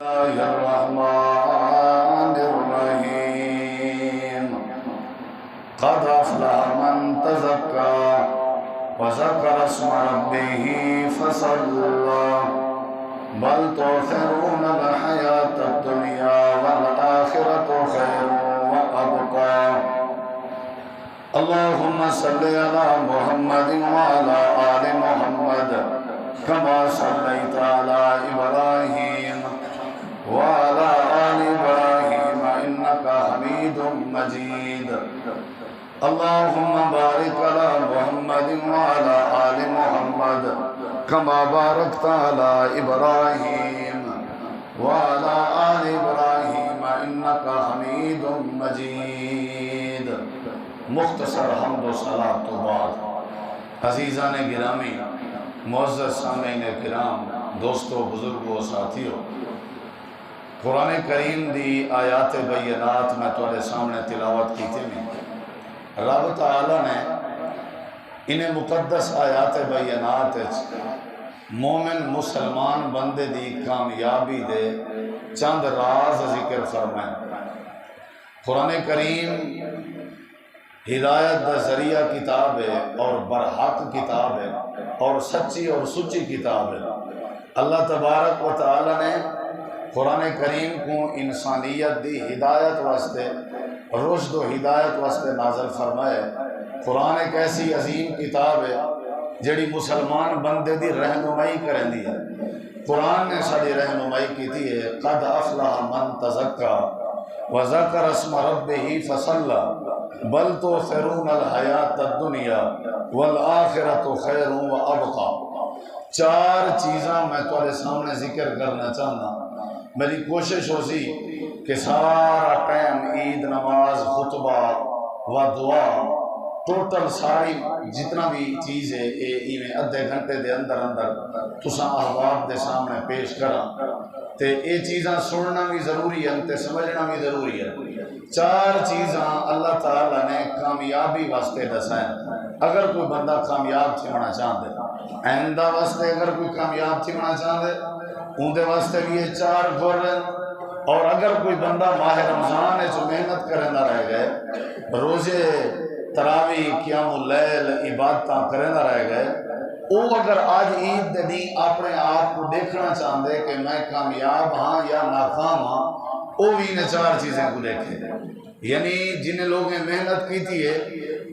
الله الرحمن الرحيم قد أفلح من تزكى وذكر اسم ربه فصلى بل تؤثرون الحياة الدنيا والآخرة خير وأبقى اللهم صل على محمد وعلى آل محمد كما صليت على إبراهيم وعلى آل إبراهيم إنك حميد مجيد اللهم بارك على محمد وعلى آل محمد كما باركت على إبراهيم وعلى آل إبراهيم إنك حميد مجيد. مختصر حمد و صلاۃ تو بعد عزیزان گرامی، معزز سامعین کرام، دوستو، بزرگو، ساتھیو، قرآن کریم دی آیات بینات میں تھوڑے سامنے تلاوت کی تھی میں رب تعالی نے انہیں مقدس آیات بینات مومن مسلمان بندے دی کامیابی دے چند راز ذکر فرمائے. قرآن کریم ہدایت دا ذریعہ کتاب ہے اور برحق کتاب ہے اور سچی اور سچی کتاب ہے. اللہ تبارک و تعالی نے قرآن کریم کو انسانیت دی ہدایت واسطے، رشد و ہدایت واسطے نازل فرمائے. قرآن ایک ایسی عظیم کتاب ہے جڑی مسلمان بندے دی رہنمائی کریں دی ہے. قرآن نے ساری رہنمائی کی تھی ہے. قد افلح من تزکا وذکر اسم ربہ فصلی بل تؤثرون الحیاۃ الدنیا والآخرۃ خیر وابقی. چار چیزاں میں تمہارے سامنے ذکر کرنا چاہنا. میری کوشش ہو سی کہ سارا ٹائم عید، نماز، خطبہ و دعا، ٹوٹل ساری جتنا بھی چیز ہے یہ ادھے گھنٹے دے اندر تساں احباب دے سامنے پیش کرا. تے یہ چیزاں سننا بھی ضروری ہے تے سمجھنا بھی ضروری ہے. چار چیزاں اللہ تعالیٰ نے کامیابی واسطے دسائیں. اگر کوئی بندہ کامیاب تھونا چاہتے، آئندہ واسطے اگر کوئی کامیاب تھونا چاہتے، اندے واسطے بھی یہ چار گر ہیں. اور اگر کوئی بندہ ماہ رمضان ہے جو محنت کرنا رہ گئے، روزے، تراویح، قیام اللیل، عبادتاں کرنا رہ گئے، وہ اگر آج عید دے دی اپنے آپ کو دیکھنا چاہتے کہ میں کامیاب ہاں یا ناکام ہاں، وہ بھی انہیں چار چیزیں کو دیکھے. یعنی جنہیں لوگوں نے محنت کی تھی ہے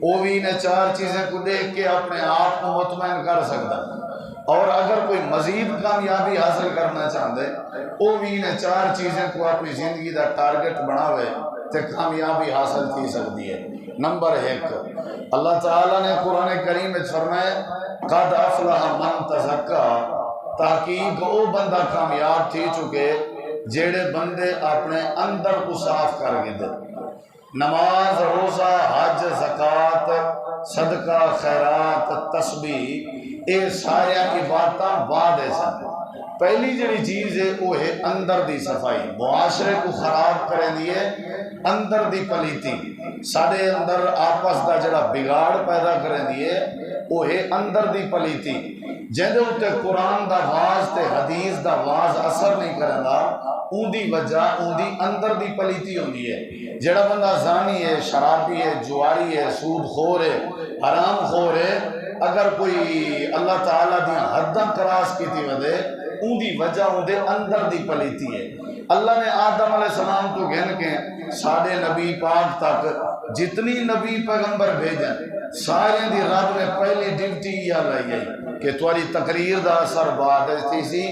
وہ بھی انہیں چار چیزیں کو دیکھ کے اپنے آپ کو مطمئن کر سکتا. اور اگر کوئی مزید کامیابی حاصل کرنا چاہتے وہ بھی انہیں چار چیزیں کو اپنی زندگی دا ٹارگٹ بناوے تو کامیابی حاصل کی سکتی ہے. نمبر ایک، اللہ تعالیٰ نے قرآن کریم میں فرمایا قد افلح من تزکا، تحقیق وہ بندہ کامیاب تھی چکے جیڑے بندے اپنے اندر کو صاف کر گئے دے. نماز، روزہ، حج، زکوٰۃ، صدقہ، خیرات، تسبیح، یہ سارے عبادتاں بعد سن. پہلی جڑی چیز ہے وہ ہے اندر دی صفائی. معاشرے کو خراب کریں دیے اندر دی پلیتی، سارے اندر آپس دا جڑا بگاڑ پیدا کریں دیے وہ ہے اندر دی پلیتی. جہدے اتے قرآن دا واز تے حدیث دا واز اثر نہیں کرنا، اون دی وجہ اون دی اندر دی پلیتی ہوندی ہے. جڑا بندہ زانی ہے، شرابی ہے، جواری ہے، سود خور ہے، حرام خور ہے، اگر کوئی اللہ تعالیٰ دی حداں کراس کی تھی ودے، اون دی وجہ اون دے اندر دی پلیتی ہے. اللہ نے آدم علیہ السلام تو گھن کے ساڑھے نبی پاک تک جتنی نبی پیغمبر بھیجیں سارے دی رب نے پہلی ڈیوٹی یہ لائی ہے کہ تمہاری تقریر دا اثر بعد تھی سی.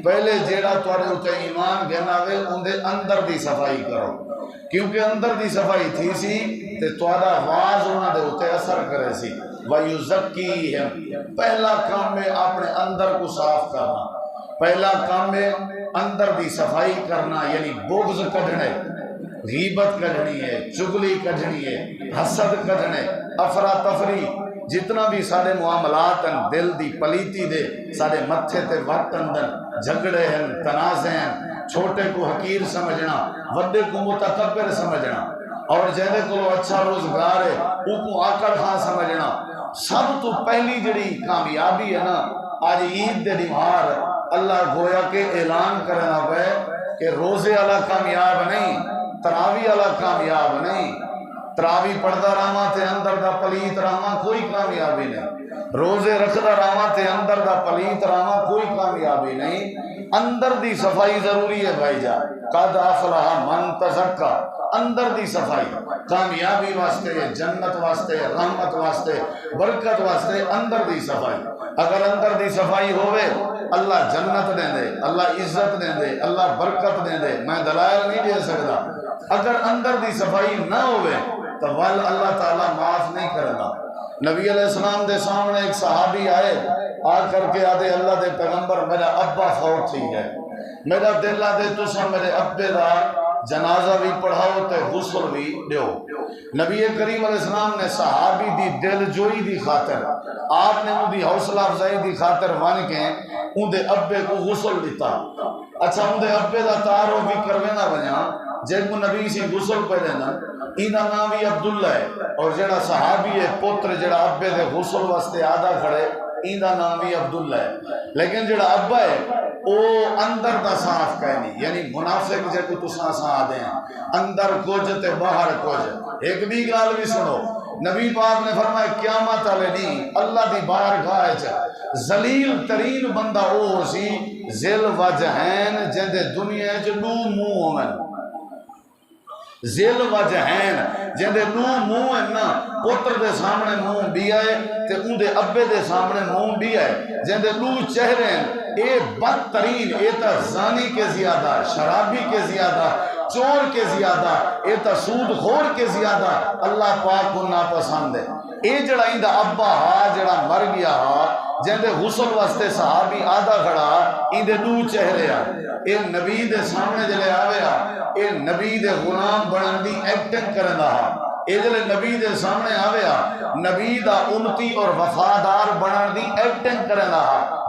پہلے جیڑا تمہارے اتنے ایمان گھنا وے ان دے اندر دی صفائی کرو، کیونکہ اندر دی صفائی تھی سی تے تمہارا واز انہاں دے اتنے اثر کرے سی. وَيُزَكِّيهِمْ، پہلا کام ہے اپنے اندر کو صاف کرنا. پہلا کام ہے اندر دی صفائی کرنا، یعنی بغض کڈھنے، غیبت کڈھنی ہے، چگلی کڈھنی ہے، حسد کڈھنے، افراتفری، جتنا بھی سارے معاملات ہیں دل دی پلیتی دے سارے متھے تے وقتن دن جھگڑے ہیں، تنازع ہیں، چھوٹے کو حقیر سمجھنا، وڈے کو متکبر سمجھنا، اور جہدے کو اچھا روزگار ہے وہ کو آکڑ خان سمجھنا. سب تو پہلی جڑی کامیابی ہے نا، آج عید دے دیوار اللہ گویا کہ اعلان کرنا پہ کہ روزے والا کامیاب نہیں، تراوی والا کامیاب نہیں، تراوی پڑھدا رہواں تے اندر دا پلیت رہواں کوئی کامیابی نہیں، روزے رکھدا رہواں تے اندر دا پلیت رہواں کوئی کامیابی نہیں۔ اندر دی صفائی ضروری ہے بھائی جان، قد افلح من تزکا، اندر دی صفائی کامیابی واسطے، جنت واسطے، رحمت واسطے، برکت واسطے اندر دی صفائی۔ اگر اندر دی صفائی ہوئے اللہ جنت دیں دے، اللہ عزت دیں دے، اللہ برکت دیں دے، میں دلائل نہیں دے سکتا۔ اگر اندر دی صفائی نہ ہوئے تو ول اللہ تعالیٰ معاف نہیں کرنا۔ نبی علیہ السلام دے سامنے ایک صحابی آئے، آ کر کے آدھے اللہ دے پیغمبر میرا ابا فوت تھی ہے، میرا دل آدھے تسا میرے ابے دا جنازہ بھی پڑھاؤ تے غسل بھی دیو۔ نبی کریم علیہ السلام نے صحابی دی دل جوئی دی خاطر، آپ نے ان دی حوصلہ افزائی دی خاطر ون کے ان دے ابے کو غسل دیتا۔ اچھا ان دے ابے دا تعارف بھی کروینا بنیا، جن کو نبی سی غسل پہ دینا، اینا نام بھی عبداللہ ہے، اور جڑا صحابی ہے پتر جڑا ابے دے غسل واسطے آدھا کھڑے اینا نام بھی عبداللہ ہے۔ لیکن جڑا ابا ہے او اندر دا صاف کہنی، یعنی منافق جے کو تساں سا آدھے ہیں اندر کچھ تے باہر کچھ۔ ایک بھی گال بھی سنو، نبی پاک نے فرمایا قیامت والے دن اللہ دی بارگاہ وچ ذلیل ترین بندہ او سی ذل وجہین جندے دنیا وچ دو منہ ہون، ذل وجہین جندے دو منہ ہیں نا، پتر دے سامنے منہ بھی آئے تے ان دے ابے دے سامنے منہ بھی آئے، جندے دو چہرے ہیں، اے بدترین، اے تا زانی کے زیادہ، شرابی کے زیادہ، چور کے زیادہ، اے تا سود خور کے زیادہ اللہ پاک کو ناپسند ہے۔ اے جڑا اندہ ابا ہا جڑا مر گیا ہا، جندے غسل واسطے صحابی آدھا کھڑا، اندے دو چہرے آ، اے نبی دے سامنے جلے آوے آ، اے نبی دے غلام بنن دی ایکٹنگ کرن دا، اے جلے نبی دے سامنے آوے آ، نبی دا امتی اور وفادار بنن دی ایکٹنگ کرن دا،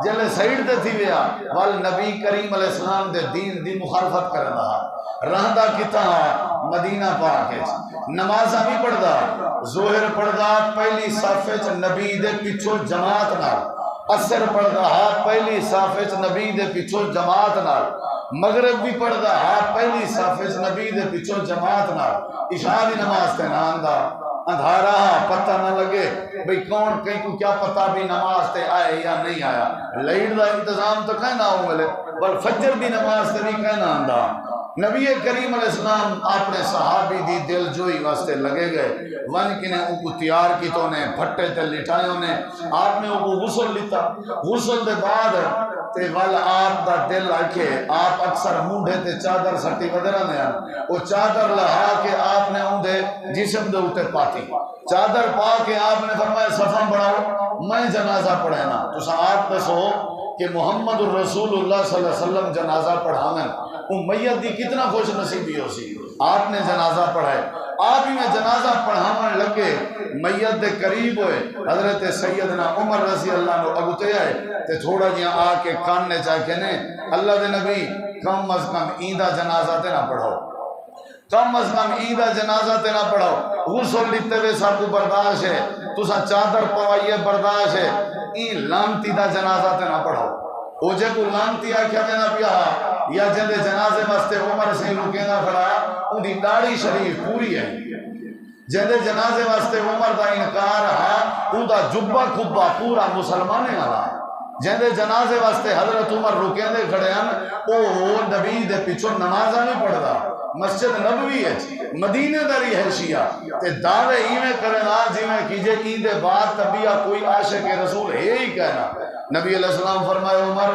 جلے سائیڈ دے تھی وے آ، وال نبی کریم علیہ السلام دے دین دی مخالفت کرن دا، رہندا کتا مدینہ پاک ہے، نمازاں بھی پڑھدا، ظہر پڑھدا پہلی صف وچ نبی دے پیچھے جماعت نال، عصر پڑھدا ہا پہلی صف وچ نبی دے پیچھے جماعت نال، مغرب بھی پڑھدا ہا پہلی صف وچ نبی دے پیچھے جماعت نال، عشاء دی نماز تے نہ آندا، اندھارا پتہ نہ لگے بھئی کون کہیں کو کیا پتہ بھی نماز تے آئے یا نہیں آیا، لائٹ دا انتظام تو کہنا ہو ملے بل فجر دی نماز تے بھی کہنا آندا۔ نبی کریم علیہ السلام اپنے صحابی دی دل جوئی واسطے لگے گئے، ون کی نے ان کو تیار کی تو نے پھٹے تے لٹائیوں نے، آپ نے ان کو غسل لیتا، غسل دے بعد تے وال آپ دا دل آکے آپ اکثر مونڈے تے چادر سٹی ودرہ نے وہ چادر لہا کے آپ نے ان دے جسم دے ہوتے پاتی، چادر پا کے آپ نے فرمایا صفحہ بڑھاؤ میں جنازہ پڑھینا، تو آپ پہ سو کہ محمد الرسول اللہ صلی اللہ علیہ وسلم جنازہ پڑھانا، میت دی کتنا خوش نصیبی ہو سی، آپ نے جنازہ پڑھائے، آپ ہی میں جنازہ پڑھانے لگے، میت دے قریب ہوئے، حضرت سیدنا عمر رضی اللہ عنہ اگتے آئے تے تھوڑا جہاں آ کے کان نے چاہ کے نے اللہ دے نبی کم از کم ایندہ جنازہ تے نہ پڑھو، کم از کم ایندہ جنازہ تے نہ پڑھو، غسل لیتے ہوئے سب کو برداشت ہے، تسا چادر پوائیے برداشت ہے، این لانتی دا جنازہ تے نہ پڑھو، او جے کو لانتی آکھیا میں نہ پیا یا جندے جنازے واسطے عمر سے رکینا کھڑا ان دی داڑھی شریف پوری ہے، جندے جنازے واسطے عمر دا انکار ہے ان دا جبہ کھبہ پورا مسلمانے والا، جندے جنازے واسطے حضرت عمر رکیندے کھڑے ہیں او نبی دے پیچھے نمازہ نہیں پڑھدا، مسجد نبوی ہے مدینہ داری ہے شیعہ تے دعوے ایویں کرنا جیویں کیجے ایندے بعد طبیعہ کوئی عاشق رسول ہے ہی کہنا۔ نبی علیہ السلام فرمائے عمر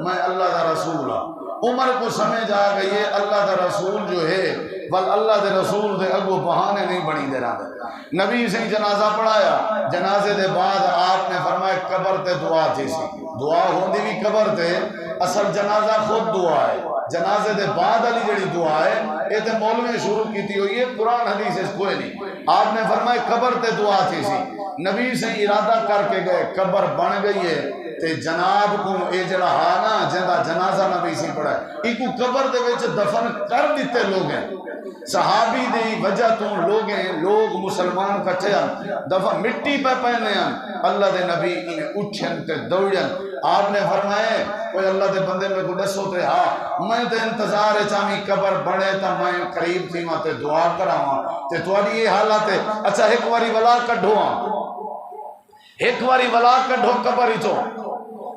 میں اللہ دا رسول ہوں، عمر کو سمجھ آ گئی ہے اللہ دا رسول جو ہے بل اللہ دے رسول دے اگو بہانے نہیں بنی دے رہا دے، نبی سے جنازہ پڑھایا، جنازے دے بعد آپ نے فرمایا قبر تے دعا تھی سی، دعا ہوندی بھی قبر تے، اصل جنازہ خود دعا ہے، جنازے دے بعد علی جڑی دعا ہے یہ تے مولوی شروع کیتی ہوئی ہے، قرآن حدیث اس کوئی نہیں، آپ نے فرمایا قبر تے دعا تھی سی، نبی سے ارادہ کر کے گئے قبر بن گئی ہے تے جناب کو اے جڑا ہانا جندہ جنازہ نبی سی پڑھا ہے ایک کو قبر دے وچ دفن کر دیتے لوگ ہیں، صحابی دی وجہ تو لوگ ہیں، لوگ مسلمان کٹھے ہیں دفعہ مٹی پہ پہنے ہیں، اللہ دے نبی انہیں اٹھن تے دوڑن آپ نے فرمائے کوئی اللہ دے بندے میں کو دسو تے ہاں میں تے انتظار چامی قبر بڑے تا میں قریب تھی ماں تے دعا کراواں تے تواڈی یہ حالت ہے اچھا ایک واری ولا کڈھو ایک واری ولا کڈھو قبر چوں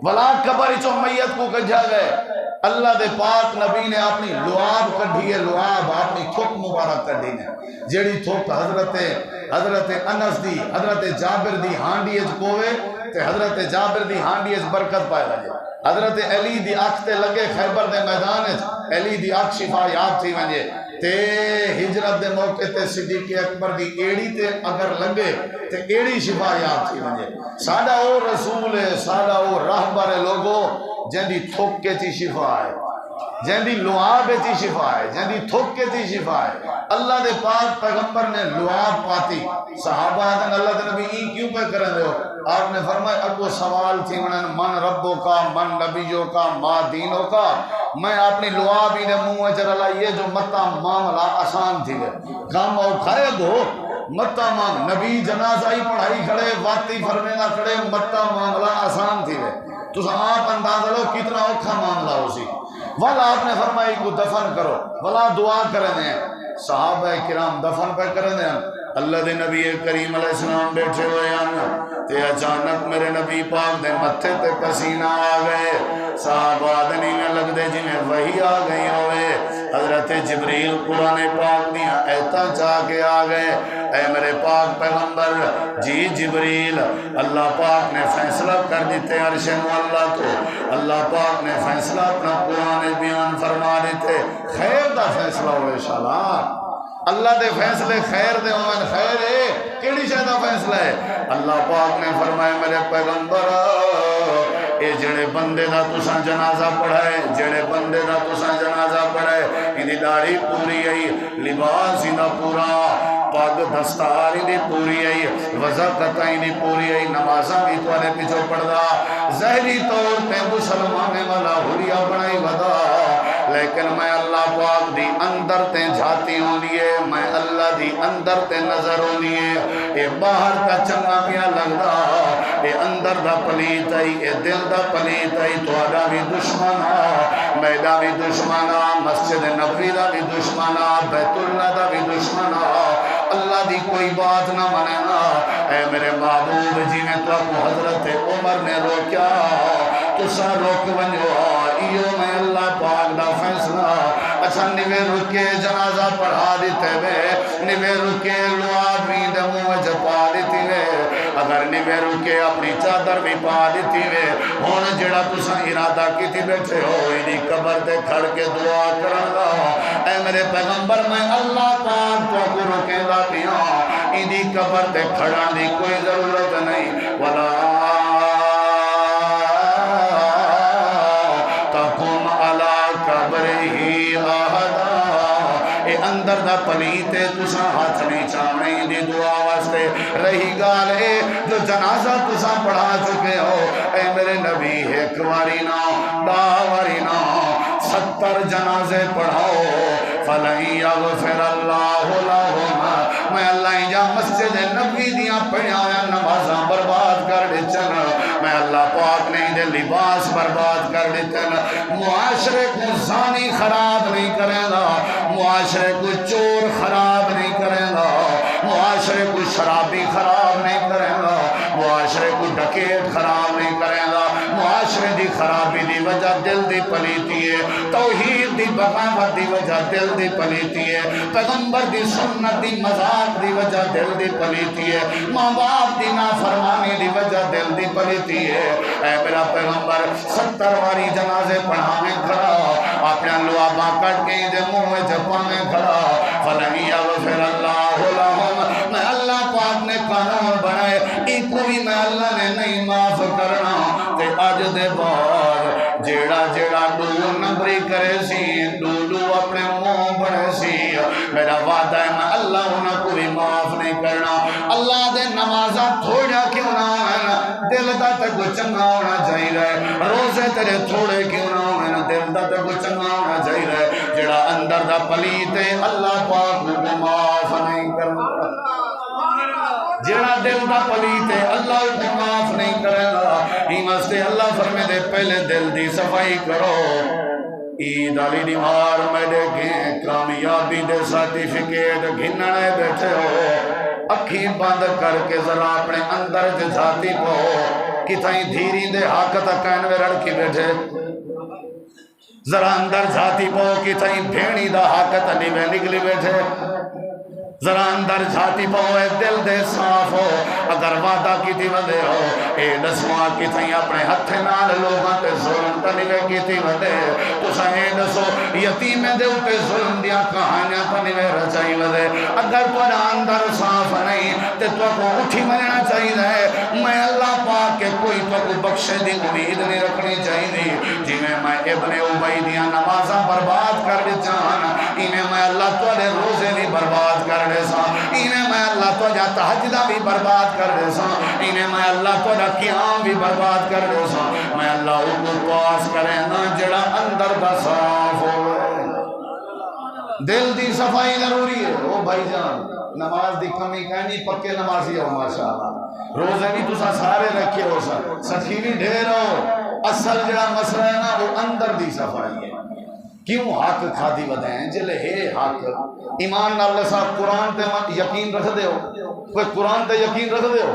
ولا قبر چوں میت کو کڈھا گئے اللہ دے پاک نبی نے اپنی لعاب کڈھی ہے لعاب اپنی تھوک مبارک کڈھی نے جیڑی تھوک حضرت انس دی حضرت جابر دی ہانڈی اچ پوے تے حضرت جابر دی ہانڈی اچ برکت پائے وجے حضرت علی دی اکھ تے لگے خیبر دے میدان اچ علی دی اکھ شفا یاب تھی ونجے تے ہجرت دے موقع تے صدیق اکبر دی ایڑی تے اگر لگے تے ایڑی شفا یاب تھی ونجے ساڈا او رسول ہے ساڈا او راہبر ہے لوگو جن دی تھوک کے تھی شفا ہے جن دی لعاب تھی شفا ہے جن دی تھوک کے تھی شفا ہے اللہ دے پاک پیغمبر نے لعاب پاتی صحابہ آدھن اللہ دے نبی این کیوں پہ کرن دے ہو آپ نے فرمایا اگو سوال تھی من ربوں کا من نبیوں کا ما دینوں کا میں اپنی لعاب ہی نے منہ چرلا یہ جو متا معاملہ آسان تھی گئے کام اوکھائے گو متا مانگ نبی جنازہ ہی پڑھائی کھڑے واتی فرمینا کھڑے متا معاملہ آسان تھی گئے تو آپ اندازہ لو کتنا اوکھا معاملہ ہو سی والا آپ نے فرمائی کو دفن کرو والا دعا کریں دیں صحابہ کرام دفن پہ کریں دیں اللہ دے نبی کریم علیہ السلام بیٹھے ہوئے ہیں تے اچانک میرے نبی پاک دے متھے تے پسینہ آ گئے صحابہ دنی میں لگ دے جنہیں وہی آ گئی ہوئے حضرت جبریل قرآن پاک دیا ایتا چاہ کے آ گئے اے میرے پاک پیغمبر جی جبریل اللہ پاک نے فیصلہ کر دیتے عرش مولا کو اللہ پاک نے فیصلہ اپنا قرآن بیان فرما دیتے خیر دا فیصلہ ہوئے شاءاللہ اللہ دے فیصلے خیر دے ہوئے خیر ہے کیڑی شاید فیصلہ ہے اللہ پاک نے فرمایا میرے پیغمبر اے جڑے بندے دا تساں جنازہ پڑھائے جڑے بندے دا تساں جنازہ پڑھائے اندی داڑھی پوری آئی لباس دا پورا پاگ دستار دی پوری آئی وضع قطعی دی پوری آئی نمازہ بھی توارے پیچھو پڑھدا ظاہری طور تے مسلمانے والا ہوریا بنائی ودا لیکن میں اللہ پاک دی اندر تے جھاتی ہوں لیے میں اللہ دی اندر تے نظر ہوں لیے اے باہر کا چنگا پیا لگدا اے اندر دا پلیت آئی اے دل دا پلیت آئی تو آدھا بھی دشمنا میدہ بھی دشمنا مسجد نبوی دا بھی دشمنا بیت اللہ دا بھی دشمنا اللہ دی کوئی بات نہ مننا اے میرے محبوب جی نے تو اپو حضرت عمر نے روکیا تو سا روک ونجو ایو میں اللہ پاک دا فیصلہ اچھا نوے رکے جنازہ پڑھا دیتے وے نوے رکے لعاب بھی دے منہ جپا دیتی وے اگر نوے رکے اپنی چادر بھی پا دیتی وے ہون جڑا تساں ارادہ کی تھی بیٹھے ہو انہی قبر دے کھڑ کے دعا کرنگا اے میرے پیغمبر میں اللہ پاک تو کو رکے دا پیا انہی قبر دے کھڑا دی کوئی ضرورت نہیں ولا اندر دا پلیتے تساں ہاتھ نہیں چاہنے دی دعا واسطے رہی گالے جو جنازہ تساں پڑھا چکے ہو اے میرے نبی ایک واری نا داواری نا 70 جنازے پڑھاؤ فَلَن يَغْفِرَ اللَّهُ لَهُمْ میں اللہ جا مسجد نبی دیاں پڑھایا نمازاں برباد کر دیچن میں اللہ پاک نے دے لباس برباد کر دیتن معاشرے کو زانی خراب نہیں کریں گا معاشرے کو چور خراب نہیں کریں گا معاشرے کو شرابی خراب نہیں کریں گا معاشرے کو ڈکیت خراب نہیں کریں گا معاشرے دی خرابی دی وجہ دل دی پلیتی ہے توحید دی بغاوت دی وجہ دل دی پلیتی ہے پیغمبر دی سنت دی مذاق دی وجہ دل دی پلیتی ہے ماں باپ دی نافرمانی دی وجہ دل دی پلیتی ہے اے میرا پیغمبر 70 واری جنازے پڑھانے کھڑا اپنے لعاباں کٹ کے دے منہ میں جپانے کھڑا فَلَن يَغْفِرَ اللَّهُ لَهُمْ میں اللہ پاک نے قانون بنائے ایک بھی میں اللہ نے نہیں معاف کرنا تے آج دے بعد جیڑا جیڑا ڈو نمبری کرے سی ڈو اپنے منہ بڑھے سی میرا وعدہ ہے میں اللہ انہاں کو بھی معاف نہیں کرنا اللہ دے نمازہ تھوڑا کیوں نہ ہونا دل دا تے کو چنگا ہونا چاہیے روزے تیرے تھوڑے کیوں نہ ہونا دل دا تے کو چنگا ہونا چاہیے جیڑا اندر دا پلیتے اللہ پاک کو معاف نہیں کرنا جیڑا دل دا پلیتے اللہ کو معاف نہیں کرے گا واسطے اللہ فرمے دے پہلے دل دی صفائی کرو. عید علی نمار میں دیکھیں کامیابی دے سرٹیفکیٹ گھننے بیٹھے ہو. اکھی بند کر کے ذرا اپنے اندر جھاتی پو کتھائیں دھیری دے حق تکین میں رڑ کی بیٹھے. ذرا اندر جھاتی پو کتھائیں بھیڑی دا حق تنی میں نکلی بیٹھے. ذرا اندر جھاتی پو اے دل دے صاف ہو. اگر وعدہ کی تھی ودے ہو اے دسواں کی تھی اپنے ہتھے نال لوگاں تے ظلم تنیوے کی تھی ودے. تو سہیں دسو یتیم دے اتے ظلم دیا کہانیاں تنیوے رچائی ودے. اگر تو اندر صاف نہیں تے تو کو اٹھی مرنا چاہیے ہے. میں اللہ پاک کے کوئی تو کو بخشے دی امید نہیں رکھنی چاہیے. جی میں ابن عبی دیاں نمازاں برباد کر دے چاہاں انہیں میں اللہ تو دے روزے بھی برباد کر دے سا. انہیں میں اللہ تو جا تہجدہ بھی برباد کر دے سا. انہیں میں اللہ تو جا قیام بھی برباد کر دے سا. میں اللہ کو پاس کرے نا جڑا اندر دا صاف ہو. دل دی صفائی ضروری ہے. او بھائی جان نماز دی کمی کہنی پکے نمازی ہو ماشاءاللہ. روزے بھی تسا سارے رکھے ہو سا سچی بھی ڈھیر ہو. اصل جڑا مسئلہ ہے نا وہ اندر دی صفائی ہے. کیوں حق کھادی ودائیں جلے ہے حق ایمان اللہ صاحب قرآن تے یقین رکھ دے ہو. کوئی قرآن تے یقین رکھ دے ہو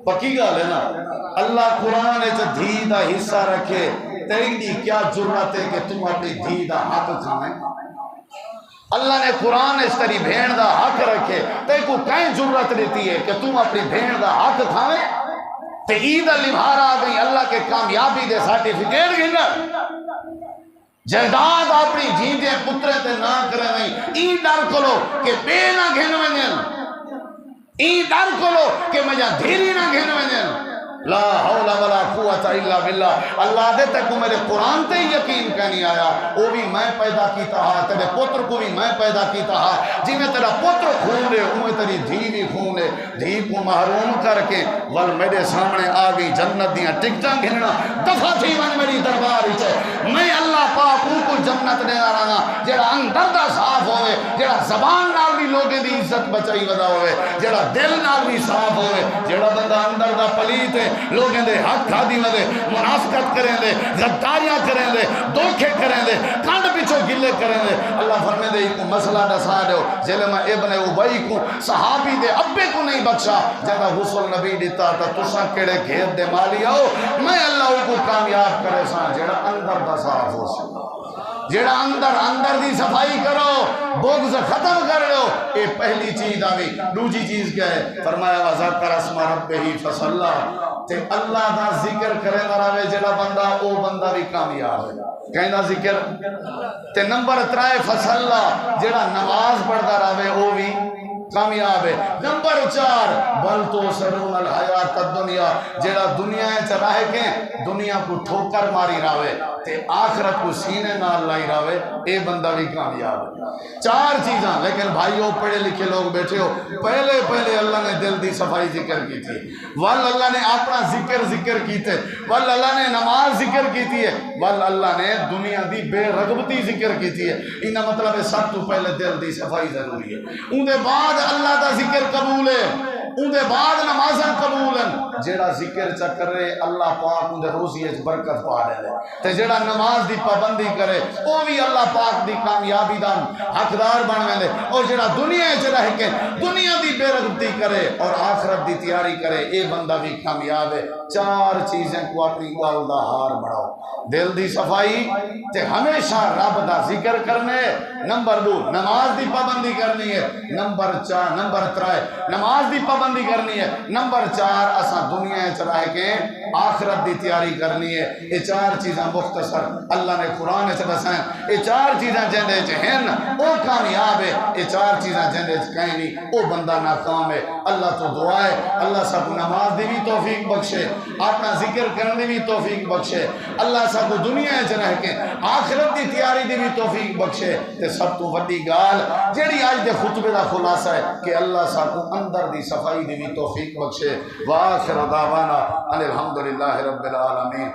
پکی گال ہے نا. اللہ قرآن ہے دھی دا حصہ رکھے تیری دی کیا جرات ہے کہ تم اپنی دھی دا حق کھائیں. اللہ نے قرآن اس طرح بھیڑ دا حق رکھے تے کو کہیں جرات دیتی ہے کہ تم اپنی بھیڑ دا حق کھائیں. تے عید علی بھار آ گئی اللہ کے کامیابی دے سرٹیفکیٹ گھنر جائیداد اپنی جیندے پترے تے نہ کرے نہیں. این ڈر کلو کہ بے نہ گھن ونجن. این ڈر کلو کہ مجھا دھیری نہ گھن ونجن. لا حول ولا قوت الا باللہ. اللہ دے تک میرے قرآن تے یقین کا نہیں آیا. وہ بھی میں پیدا کیتا ہا تیرے پتر کو بھی میں پیدا کیتا ہا. جی میں تیرا پتر خون لے اوے تیری دھی بھی خون لے. دھی کو محروم کر کے ول میرے سامنے آ گئی جنت دیاں ٹکٹاں گھننا دفع تھی من میری دربار وچ. میں اللہ پاک کو جنت دے رہا جڑا اندر دا صاف ہوئے جڑا زبان نال بھی لوگے دی عزت بچائی ودا ہوئے جڑا دل نال بھی صاف ہوئے. جڑا بندہ اندر دا پلیت ہے لوگیں دے حق کھادی میں دے منافقت کریں دے غداریاں کریں دے دھوکے کریں دے کانڈ پیچھو گلے کریں دے. اللہ فرمے دے کو مسئلہ دسا دو جلے میں ابن عبی کو صحابی دے ابے کو نہیں بخشا جگہ غسل نبی دیتا تا تساں کیڑے گھیر دے مالی آؤ. میں اللہ کو کامیاب کرے سا جڑا اندر دا صاف ہو سا جڑا اندر دی صفائی کرو بغض ختم کر لو. اے پہلی چیز آگئی. دوسری چیز کیا ہے فرمایا وذکر اسم ربہ فصلی تے اللہ دا ذکر کرے نہ رہے جڑا بندہ او بندہ بھی کامیاب ہے. کہیں دا ذکر تے نمبر 3 فصلی جڑا نماز پڑھتا رہے او بھی کامیاب ہے. نمبر 4 بل تو سرون الحیات الدنیا جڑا دنیا چراہے کے دنیا کو ٹھوکر ماری راوے تے آخرت کو سینے نال لائی راوے اے بندہ بھی کامیاب ہے. 4 چیزاں. لیکن بھائیوں پڑھے لکھے لوگ بیٹھے ہو پہلے اللہ نے دل دی صفائی ذکر کی تھی. ول اللہ نے اپنا ذکر کیتے. ول اللہ نے نماز ذکر کیتی ہے. ول اللہ نے دنیا دی بے رغبتی ذکر کیتی ہے. انہا مطلب ہے سب تو پہلے دل دی صفائی ضروری ہے. ان دے بعد اللہ دا ذکر قبول ہے. ان دے بعد نمازاں قبول ہیں. جیڑا ذکر چکر رہے اللہ پاک ان دے روزی اچ برکت پا رہے تے جیڑا نماز دی پابندی کرے وہ بھی اللہ پاک دی کامیابی دا حقدار بن ویندے. اور جیڑا دنیا اچ رہ کے دنیا دی بے رغبتی کرے اور آخرت دی تیاری کرے اے بندہ بھی کامیاب ہے. 4 چیزیں کو اپنی گل دا ہار بناؤ. دل دی صفائی تے ہمیشہ رب دا ذکر کرنے. نمبر 2 نماز دی پابندی کرنی ہے. نمبر 3 نماز دی پابندی کرنی ہے. نمبر 4 اساں دنیا وچ رہ کے آخرت دی تیاری کرنی ہے. یہ 4 چیزاں مختصر اللہ نے قرآن وچ دسائیں. یہ 4 چیزاں جندے وچ ہیں او کامیاب ہے. یہ 4 چیزاں جندے وچ کہیں نہیں او بندہ ناکام ہے. اللہ تو دعا ہے اللہ سب نماز دی بھی توفیق بخشے اپنا ذکر کرنے بھی توفیق بخشے. اللہ سب دنیا وچ رہ کے آخرت دی تیاری دی بھی توفیق بخشے. تے سب تو وڈی گال جیڑی اج دے خطبے دا خلاصہ ہے کہ اللہ سب اندر دی صفائی دی بھی توفیق بخشے. وآخر دعوانا ان الحمدللہ رب العالمین.